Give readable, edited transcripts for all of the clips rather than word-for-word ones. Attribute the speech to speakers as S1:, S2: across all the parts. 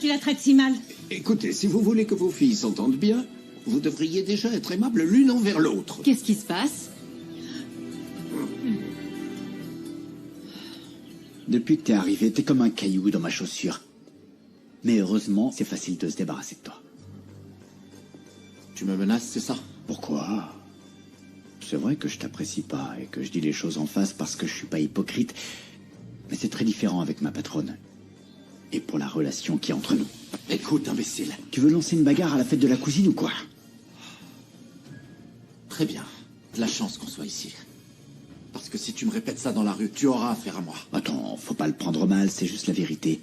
S1: Tu la traites si mal.
S2: Écoutez, si vous voulez que vos filles s'entendent bien, vous devriez déjà être aimables l'une envers l'autre.
S1: Qu'est-ce qui se passe?
S3: Depuis que t'es arrivé, t'es comme un caillou dans ma chaussure. Mais heureusement, c'est facile de se débarrasser de toi.
S2: Tu me menaces, c'est ça?
S3: Pourquoi? C'est vrai que je t'apprécie pas et que je dis les choses en face parce que je suis pas hypocrite. Mais c'est très différent avec ma patronne. Et pour la relation qui est entre nous.
S2: Écoute, imbécile.
S3: Tu veux lancer une bagarre à la fête de la cousine ou quoi?
S2: Très bien. De la chance qu'on soit ici. Parce que si tu me répètes ça dans la rue, tu auras affaire à moi.
S3: Attends, faut pas le prendre mal, c'est juste la vérité.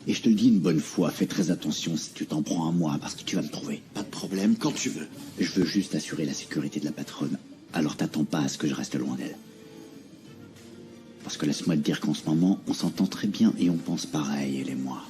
S3: Et je te le dis une bonne fois, fais très attention si tu t'en prends à moi, parce que tu vas me trouver.
S2: Pas de problème, quand tu veux.
S3: Je veux juste assurer la sécurité de la patronne. Alors t'attends pas à ce que je reste loin d'elle. Parce que laisse-moi te dire qu'en ce moment, on s'entend très bien et on pense pareil, elle et moi.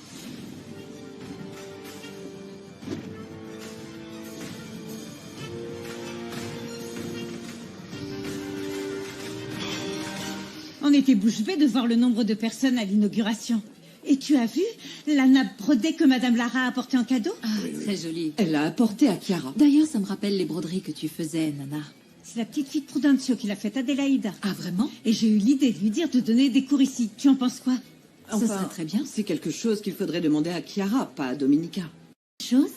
S1: On était bouche bée de voir le nombre de personnes à l'inauguration. Et tu as vu la nappe brodée que Madame Lara a apportée en cadeau?
S4: Ah, très jolie.
S5: Elle l'a apporté à Chiara.
S4: D'ailleurs, ça me rappelle les broderies que tu faisais, Nana.
S1: C'est la petite fille de Prudencio qui l'a faite, Adélaïda.
S4: Ah, vraiment?
S1: Et j'ai eu l'idée de lui dire de donner des cours ici. Tu en penses quoi?
S4: Ça serait très bien.
S5: C'est quelque chose qu'il faudrait demander à Chiara, pas à Dominica.
S4: Chose?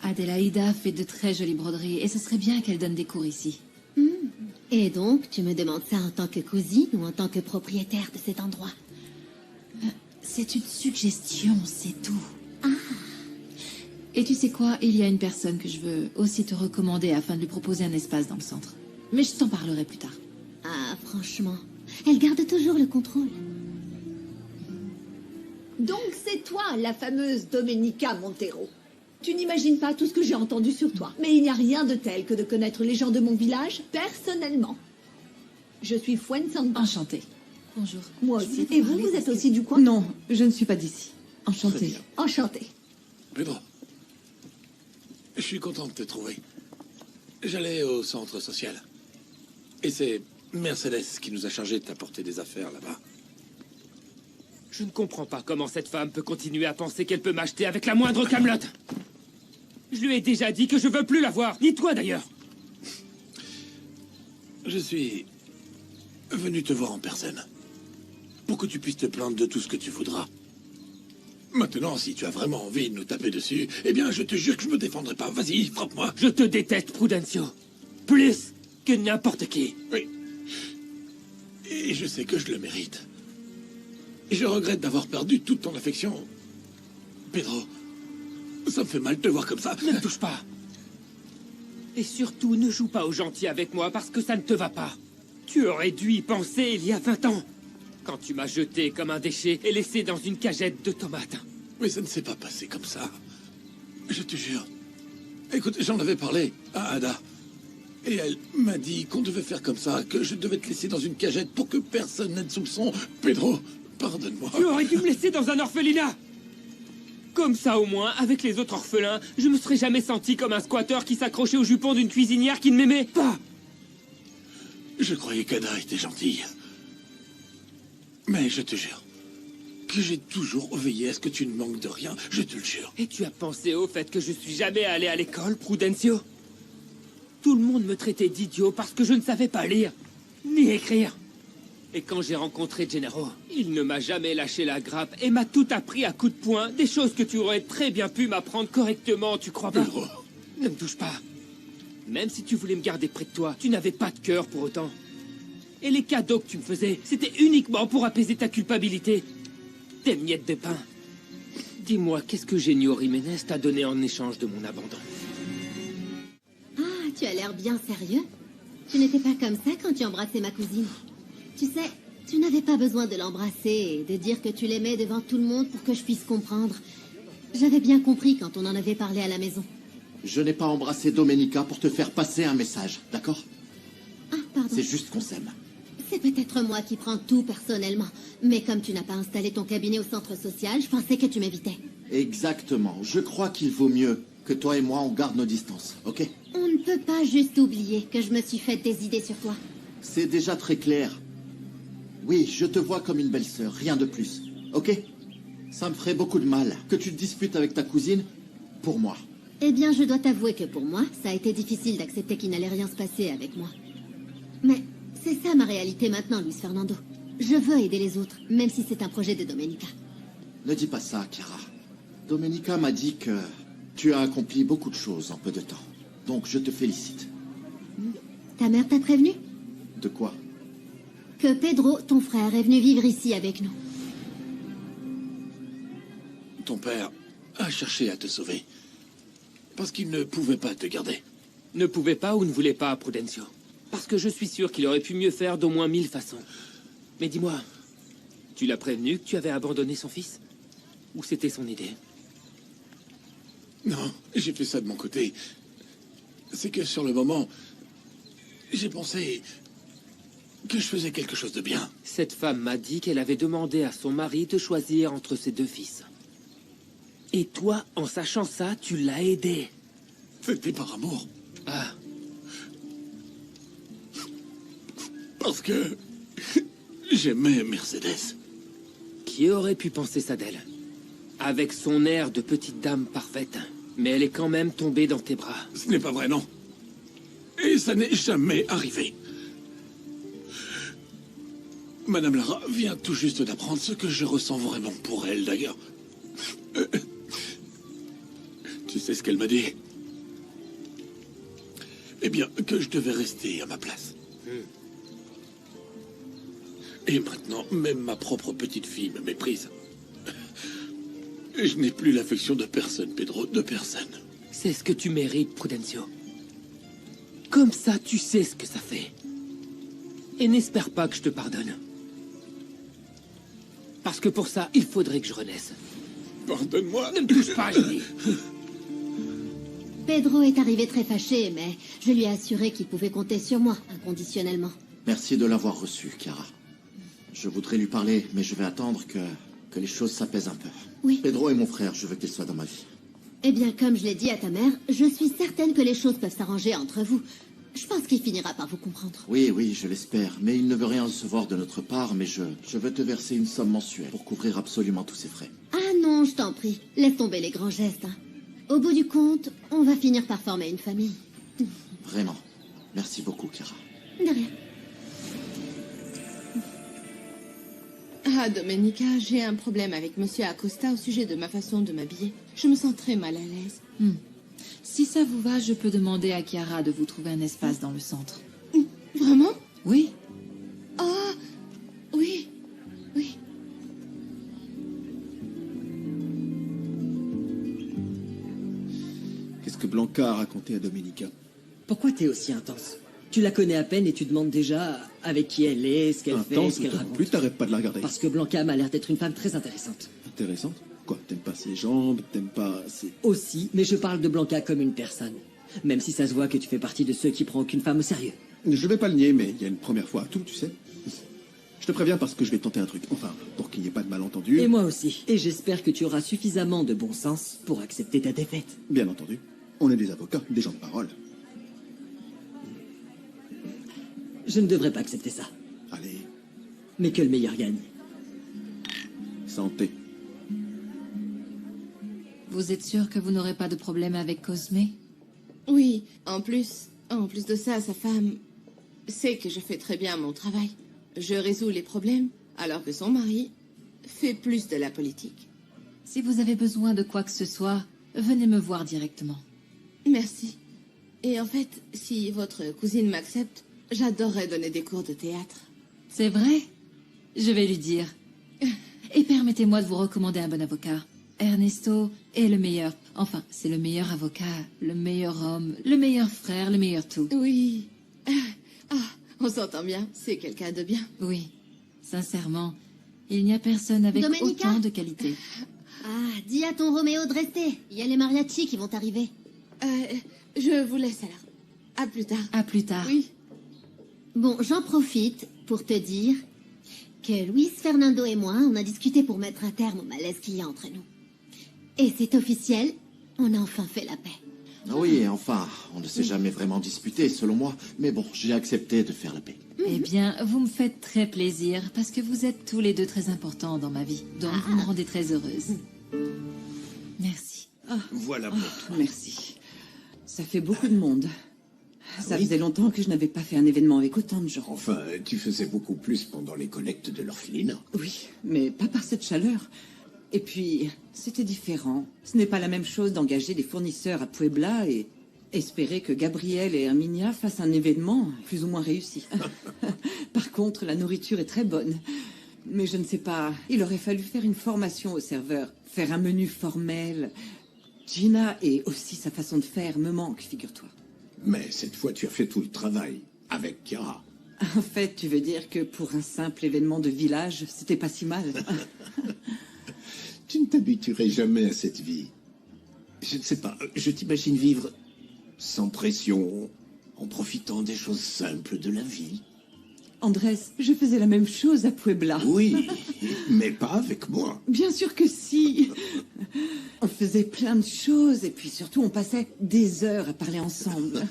S4: Adélaïda fait de très jolies broderies et ce serait bien qu'elle donne des cours ici.
S6: Et donc, tu me demandes ça en tant que cousine ou en tant que propriétaire de cet endroit?
S4: C'est une suggestion, c'est tout. Et tu sais quoi? Il y a une personne que je veux aussi te recommander afin de lui proposer un espace dans le centre. Mais je t'en parlerai plus tard.
S6: Ah, franchement, elle garde toujours le contrôle.
S7: Donc c'est toi, la fameuse Domenica Montero. Tu n'imagines pas tout ce que j'ai entendu sur toi. Mais il n'y a rien de tel que de connaître les gens de mon village personnellement. Je suis Fuensanta.
S4: Enchantée. Bonjour.
S7: Moi
S4: Je
S7: aussi.
S4: voulais te
S7: Et vous,
S4: parler
S7: vous
S4: parce
S7: êtes
S4: que-
S7: aussi du coin?
S5: Non, je ne suis pas d'ici. Enchantée.
S7: Enchantée.
S8: Pedro, je suis content de te trouver. J'allais au centre social. Et c'est Mercedes qui nous a chargé de t'apporter des affaires là-bas.
S9: Je ne comprends pas comment cette femme peut continuer à penser qu'elle peut m'acheter avec la moindre camelote. Je lui ai déjà dit que je veux plus la voir, ni toi d'ailleurs.
S8: Je suis venu te voir en personne. Pour que tu puisses te plaindre de tout ce que tu voudras. Maintenant, si tu as vraiment envie de nous taper dessus, eh bien, je te jure que je me défendrai pas. Vas-y, frappe-moi.
S9: Je te déteste, Prudencio. Plus que n'importe qui.
S8: Oui. Et je sais que je le mérite. Et je regrette d'avoir perdu toute ton affection. Pedro, ça me fait mal de te voir comme ça.
S9: Ne me touche pas. Et surtout, ne joue pas au gentil avec moi parce que ça ne te va pas. Tu aurais dû y penser il y a 20 ans. Quand tu m'as jeté comme un déchet et laissé dans une cagette de tomates.
S8: Mais ça ne s'est pas passé comme ça. Je te jure. Écoute, j'en avais parlé à Ada. Et elle m'a dit qu'on devait faire comme ça, que je devais te laisser dans une cagette pour que personne n'ait de soupçon. Pedro, pardonne-moi.
S9: Tu aurais dû me laisser dans un orphelinat. Comme ça, au moins, avec les autres orphelins, je me serais jamais senti comme un squatteur qui s'accrochait au jupon d'une cuisinière qui ne m'aimait pas.
S8: Je croyais qu'Ada était gentille. Mais je te jure que j'ai toujours veillé à ce que tu ne manques de rien, je te le jure.
S9: Et tu as pensé au fait que je suis jamais allé à l'école, Prudencio? Tout le monde me traitait d'idiot parce que je ne savais pas lire, ni écrire. Et quand j'ai rencontré Gennaro, il ne m'a jamais lâché la grappe et m'a tout appris à coups de poing, des choses que tu aurais très bien pu m'apprendre correctement, tu crois pas?
S8: Pedro.
S9: Ne me touche pas. Même si tu voulais me garder près de toi, tu n'avais pas de cœur pour autant. Et les cadeaux que tu me faisais, c'était uniquement pour apaiser ta culpabilité. Des miettes de pain. Dis-moi, qu'est-ce que Genio Jiménez t'a donné en échange de mon abandon?
S6: Ah, tu as l'air bien sérieux. Tu n'étais pas comme ça quand tu embrassais ma cousine. Tu sais, tu n'avais pas besoin de l'embrasser et de dire que tu l'aimais devant tout le monde pour que je puisse comprendre. J'avais bien compris quand on en avait parlé à la maison.
S2: Je n'ai pas embrassé Domenica pour te faire passer un message, d'accord?
S6: Ah, pardon.
S2: C'est juste qu'on s'aime.
S6: C'est peut-être moi qui prends tout personnellement. Mais comme tu n'as pas installé ton cabinet au centre social, je pensais que tu m'évitais.
S2: Exactement. Je crois qu'il vaut mieux que toi et moi, on garde nos distances, ok?
S6: On ne peut pas juste oublier que je me suis fait des idées sur toi.
S2: C'est déjà très clair. Oui, je te vois comme une belle-sœur, rien de plus, ok? Ça me ferait beaucoup de mal que tu te disputes avec ta cousine pour moi.
S6: Eh bien, je dois t'avouer que pour moi, ça a été difficile d'accepter qu'il n'allait rien se passer avec moi. Mais c'est ça ma réalité maintenant, Luis Fernando. Je veux aider les autres, même si c'est un projet de Domenica.
S2: Ne dis pas ça, Chiara. Domenica m'a dit que tu as accompli beaucoup de choses en peu de temps. Donc je te félicite.
S6: Ta mère t'a prévenu?
S2: De quoi?
S6: Que Pedro, ton frère, est venu vivre ici avec nous.
S8: Ton père a cherché à te sauver. Parce qu'il ne pouvait pas te garder.
S9: Ne pouvait pas ou ne voulait pas, Prudencio. Parce que je suis sûr qu'il aurait pu mieux faire d'au moins 1000 façons. Mais dis-moi, tu l'as prévenu que tu avais abandonné son fils? Ou c'était son idée?
S8: Non, j'ai fait ça de mon côté. C'est que sur le moment, j'ai pensé que je faisais quelque chose de bien.
S9: Cette femme m'a dit qu'elle avait demandé à son mari de choisir entre ses 2 fils. Et toi, en sachant ça, tu l'as aidé.
S8: C'était par amour.
S9: Ah,
S8: Parce que j'aimais Mercedes.
S9: qui aurait pu penser ça d'elle? Avec son air de petite dame parfaite. Mais elle est quand même tombée dans tes bras.
S8: Ce n'est pas vrai, non. Et ça n'est jamais arrivé. Madame Lara vient tout juste d'apprendre ce que je ressens vraiment pour elle, d'ailleurs. Tu sais ce qu'elle m'a dit? Eh bien, que je devais rester à ma place. Et maintenant, même ma propre petite fille me méprise. Je n'ai plus l'affection de personne, Pedro, de personne.
S9: C'est ce que tu mérites, Prudencio. Comme ça, tu sais ce que ça fait. Et n'espère pas que je te pardonne. Parce que pour ça, il faudrait que je renaisse.
S8: Pardonne-moi.
S9: Ne me touche pas, je dis.
S6: Pedro est arrivé très fâché, mais je lui ai assuré qu'il pouvait compter sur moi, inconditionnellement.
S2: Merci de l'avoir reçu, Chiara. Je voudrais lui parler, mais je vais attendre que les choses s'apaisent un peu.
S6: Oui.
S2: Pedro est mon frère, je veux qu'il soit dans ma vie.
S6: Eh bien, comme je l'ai dit à ta mère, je suis certaine que les choses peuvent s'arranger entre vous. Je pense qu'il finira par vous comprendre.
S2: Oui, oui, je l'espère. Mais il ne veut rien recevoir de notre part, mais je veux te verser une somme mensuelle pour couvrir absolument tous ses frais.
S6: Ah non, je t'en prie. Laisse tomber les grands gestes. Hein. Au bout du compte, on va finir par former une famille.
S2: Vraiment. Merci beaucoup, Chiara.
S6: De rien.
S10: Ah, Domenica, j'ai un problème avec Monsieur Acosta au sujet de ma façon de m'habiller. Je me sens très mal à l'aise.
S4: Si ça vous va, je peux demander à Chiara de vous trouver un espace dans le centre.
S10: Vraiment?
S4: Oui.
S10: Ah, oui, oui.
S11: Qu'est-ce que Blanca a raconté à Domenica?
S12: Pourquoi t'es aussi intense? Tu la connais à peine et tu demandes déjà avec qui elle est, ce qu'elle fait,
S11: Intense,
S12: ce qu'elle
S11: d'autant
S12: raconte.
S11: plus, t'arrêtes pas de la regarder.
S12: Parce que Blanca m'a l'air d'être une femme très intéressante.
S11: Intéressante? Quoi, t'aimes pas ses jambes, t'aimes pas ses...
S12: Aussi, mais je parle de Blanca comme une personne. Même si ça se voit que tu fais partie de ceux qui prennent aucune femme au sérieux.
S11: Je vais pas le nier, mais il y a une première fois à tout, tu sais. Je te préviens parce que je vais tenter un truc. Enfin, pour qu'il n'y ait pas de malentendu.
S12: Et moi aussi. Et j'espère que tu auras suffisamment de bon sens pour accepter ta défaite.
S11: Bien entendu. On est des avocats, des gens de parole.
S12: Je ne devrais pas accepter ça.
S11: Allez,
S12: Mais que le meilleur gagne.
S11: santé.
S4: Vous êtes sûr que vous n'aurez pas de problème avec Cosme?
S10: Oui, en plus de ça, sa femme sait que je fais très bien mon travail. Je résous les problèmes, alors que son mari fait plus de la politique.
S4: Si vous avez besoin de quoi que ce soit, venez me voir directement.
S10: Merci. Et en fait, si votre cousine m'accepte, j'adorerais donner des cours de théâtre.
S4: C'est vrai? Je vais lui dire. Et permettez-moi de vous recommander un bon avocat. Ernesto est le meilleur. Enfin, c'est le meilleur avocat, le meilleur homme, le meilleur frère, le meilleur tout.
S10: Oui. Ah, on s'entend bien. C'est quelqu'un de bien.
S4: Oui, sincèrement, il n'y a personne avec
S6: Domenica
S4: autant de qualité.
S6: Ah, dis à ton Roméo de rester. Il y a les mariachis qui vont arriver.
S10: Je vous laisse alors. À plus tard.
S4: À plus tard.
S10: Oui.
S6: Bon, j'en profite pour te dire que Luis Fernando et moi, on a discuté pour mettre un terme au malaise qu'il y a entre nous. Et c'est officiel, on a enfin fait la paix.
S2: Ah oui, enfin, on ne s'est jamais vraiment disputé, selon moi. Mais bon, j'ai accepté de faire la paix.
S4: Eh bien, vous me faites très plaisir, parce que vous êtes tous les deux très importants dans ma vie. Donc, vous me rendez très heureuse. Merci.
S5: Voilà pour toi. Merci. Ça fait beaucoup de monde. Ça faisait longtemps que je n'avais pas fait un événement avec autant de gens.
S13: Enfin, tu faisais beaucoup plus pendant les collectes de l'orphelinat.
S5: Oui, mais pas par cette chaleur. Et puis, c'était différent. Ce n'est pas la même chose d'engager des fournisseurs à Puebla et espérer que Gabriel et Herminia fassent un événement plus ou moins réussi. Par contre, la nourriture est très bonne. Mais je ne sais pas, il aurait fallu faire une formation au serveur, faire un menu formel. Gina et aussi sa façon de faire me manque, figure-toi.
S13: Mais cette fois, tu as fait tout le travail, avec Chiara.
S5: En fait, tu veux dire que pour un simple événement de village, c'était pas si mal.
S13: Tu ne t'habituerais jamais à cette vie. Je ne sais pas, je t'imagine vivre sans pression, en profitant des choses simples de la vie.
S5: Andrés, je faisais la même chose à Puebla.
S13: Oui, mais pas avec moi.
S5: Bien sûr que si. On faisait plein de choses et puis surtout on passait des heures à parler ensemble.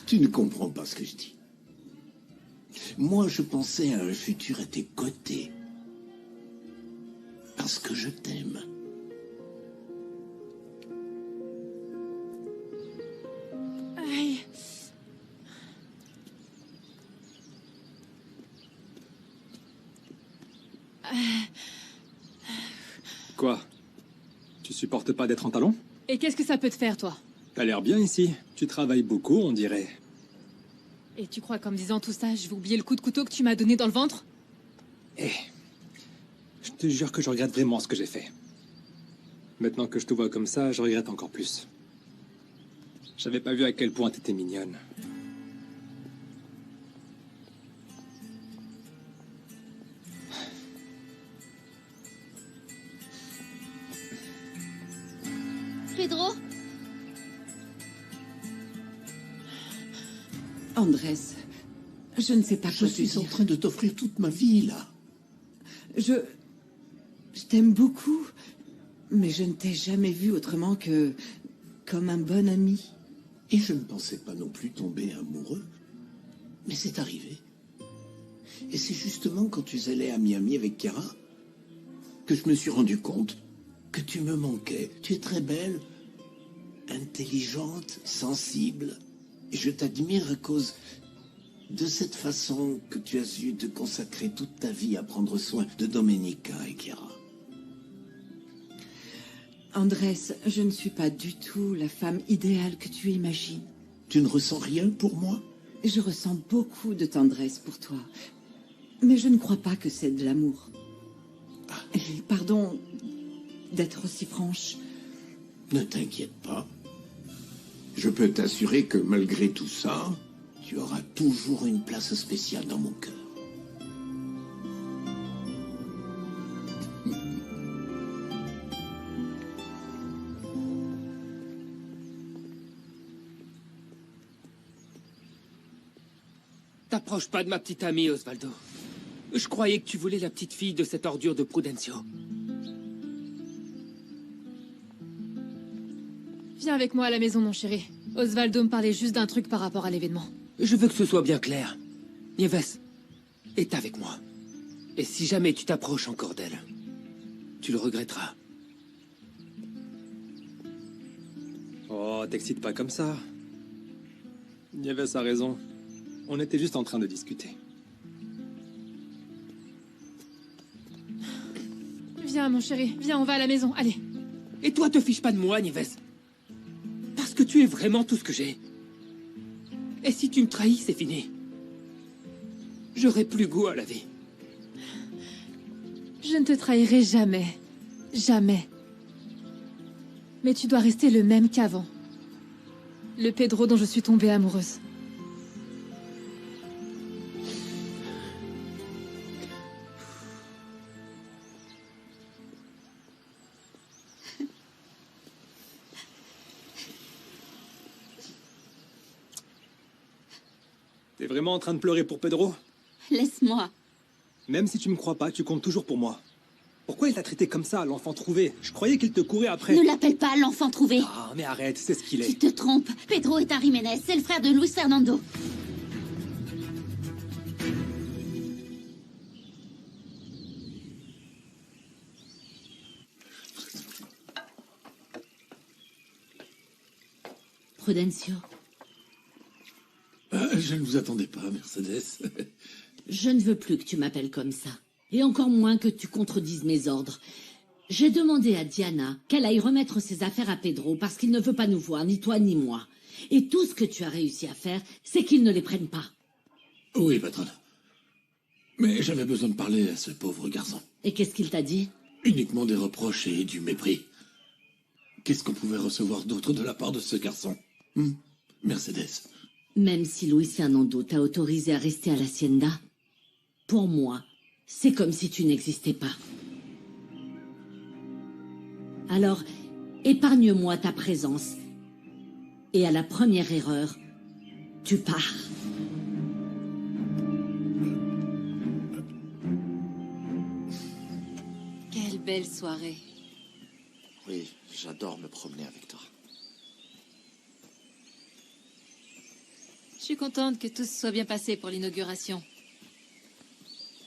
S13: Tu ne comprends pas ce que je dis. Moi, je pensais à un futur à tes côtés. Parce que je t'aime.
S4: Aïe.
S14: Quoi? Tu supportes pas d'être en talons?
S15: Et qu'est-ce que ça peut te faire, toi?
S14: T'as l'air bien ici. Tu travailles beaucoup, on dirait.
S15: Et tu crois qu'en me disant tout ça, je vais oublier le coup de couteau que tu m'as donné dans le ventre?
S14: Je te jure que je regrette vraiment ce que j'ai fait. Maintenant que je te vois comme ça, je regrette encore plus. J'avais pas vu à quel point t'étais mignonne.
S6: Pedro?
S5: Andrés, je ne sais pas
S13: Je
S5: quoi te
S13: suis en
S5: dire.
S13: train de t'offrir toute ma vie, là.
S5: Je t'aime beaucoup, mais je ne t'ai jamais vu autrement que comme un bon ami.
S13: Et je ne pensais pas non plus tomber amoureux. Mais c'est arrivé. Et c'est justement quand tu allais à Miami avec Chiara que je me suis rendu compte que tu me manquais. Tu es très belle, intelligente, sensible. Et je t'admire à cause de cette façon que tu as eu de consacrer toute ta vie à prendre soin de Domenica et Chiara.
S5: Andrés, je ne suis pas du tout la femme idéale que tu imagines.
S13: Tu ne ressens rien pour moi?
S5: Je ressens beaucoup de tendresse pour toi. Mais je ne crois pas que c'est de l'amour. Et pardon d'être aussi franche.
S13: Ne t'inquiète pas. Je peux t'assurer que malgré tout ça, tu auras toujours une place spéciale dans mon cœur.
S9: T'approches pas de ma petite amie, Osvaldo. Je croyais que tu voulais la petite fille de cette ordure de Prudencio.
S15: Viens avec moi à la maison, mon chéri. Osvaldo me parlait juste d'un truc par rapport à l'événement.
S9: Je veux que ce soit bien clair. Nieves est avec moi. Et si jamais tu t'approches encore d'elle, tu le regretteras.
S14: Oh, t'excites pas comme ça. Nieves a raison. On était juste en train de discuter.
S15: Viens, mon chéri. Viens, on va à la maison. Allez.
S9: Et toi, te fiches pas de moi, Nieves. Parce que tu es vraiment tout ce que j'ai. Et si tu me trahis, c'est fini. J'aurai plus goût à la vie.
S15: Je ne te trahirai jamais. Jamais. Mais tu dois rester le même qu'avant. Le Pedro dont je suis tombée amoureuse.
S14: T'es vraiment en train de pleurer pour Pedro?
S1: Laisse-moi.
S14: Même si tu me crois pas, tu comptes toujours pour moi. Pourquoi il t'a traité comme ça, l'enfant trouvé? Je croyais qu'il te courait après.
S16: Ne l'appelle pas l'enfant trouvé.
S14: Ah, mais arrête, c'est ce qu'il est.
S16: Tu te trompes. Pedro est un Jiménez, c'est le frère de Luis Fernando.
S4: Prudencio,
S8: Je ne vous attendais pas, Mercedes.
S4: je ne veux plus que tu m'appelles comme ça. Et encore moins que tu contredises mes ordres. J'ai demandé à Diana qu'elle aille remettre ses affaires à Pedro parce qu'il ne veut pas nous voir, ni toi ni moi. Et tout ce que tu as réussi à faire, c'est qu'il ne les prenne pas.
S8: Oui, patronne. Mais j'avais besoin de parler à ce pauvre garçon.
S4: Et qu'est-ce qu'il t'a dit?
S8: Uniquement des reproches et du mépris. Qu'est-ce qu'on pouvait recevoir d'autre de la part de ce garçon? Mercedes.
S4: Même si Luis Fernando t'a autorisé à rester à l'Hacienda, pour moi, c'est comme si tu n'existais pas. Alors, épargne-moi ta présence. Et à la première erreur, tu pars.
S15: Quelle belle soirée.
S2: Oui, j'adore me promener avec toi.
S15: Je suis contente que tout se soit bien passé pour l'inauguration.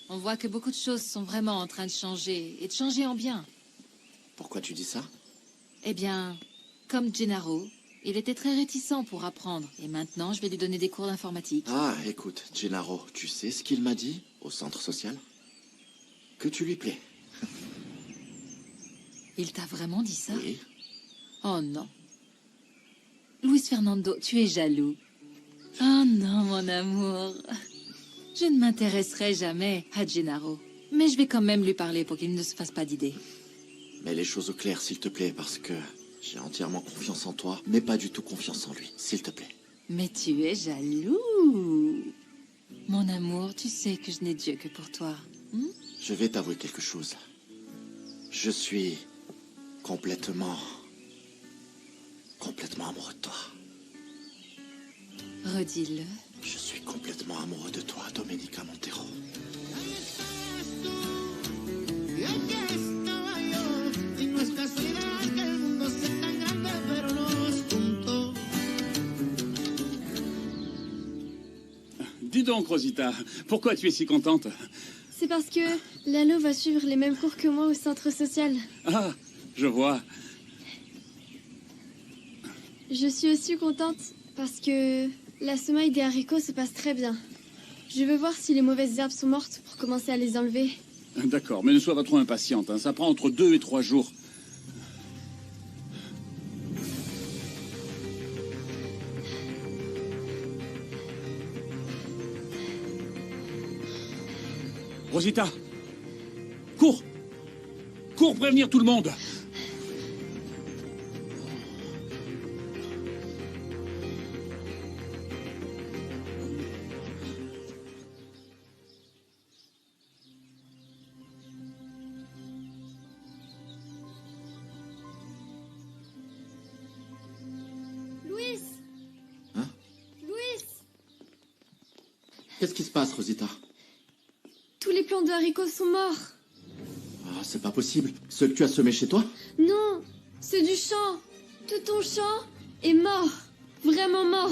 S15: On voit que beaucoup de choses sont vraiment en train de changer, et de changer en bien.
S2: Pourquoi tu dis ça?
S15: Eh bien, comme Gennaro, il était très réticent pour apprendre, et maintenant je vais lui donner des cours d'informatique.
S2: Ah, écoute, Gennaro, tu sais ce qu'il m'a dit au centre social? Que tu lui plais.
S15: Il t'a vraiment dit ça?
S2: Oui.
S15: Oh non. Luis Fernando, tu es jaloux. Oh non, mon amour. Je ne m'intéresserai jamais à Gennaro. Mais je vais quand même lui parler pour qu'il ne se fasse pas d'idée.
S2: Mets les choses au clair, s'il te plaît, parce que j'ai entièrement confiance en toi, mais pas du tout confiance en lui, s'il te plaît.
S15: Mais tu es jaloux. Mon amour, tu sais que je n'ai Dieu que pour toi.
S2: Je vais t'avouer quelque chose. Je suis complètement amoureux de toi.
S15: Redis-le.
S2: Je suis complètement amoureux de toi, Domenica Montero.
S17: Dis donc, Rosita, pourquoi tu es si contente?
S18: C'est parce que Lalo va suivre les mêmes cours que moi au centre social.
S17: Ah, je vois.
S18: Je suis aussi contente parce que la semaille des haricots se passe très bien. Je veux voir si les mauvaises herbes sont mortes pour commencer à les enlever.
S17: D'accord, mais ne sois pas trop impatiente, hein. Ça prend entre 2 et 3 jours. Rosita, cours! Cours prévenir tout le monde!
S18: Luis!
S2: Hein?
S18: Luis!
S2: Qu'est-ce qui se passe, Rosita?
S18: Tous les plants de haricots sont morts.
S2: Ah, c'est pas possible. Ceux que tu as semés chez toi?
S18: Non, ceux du champ. Tout ton champ est mort. Vraiment mort.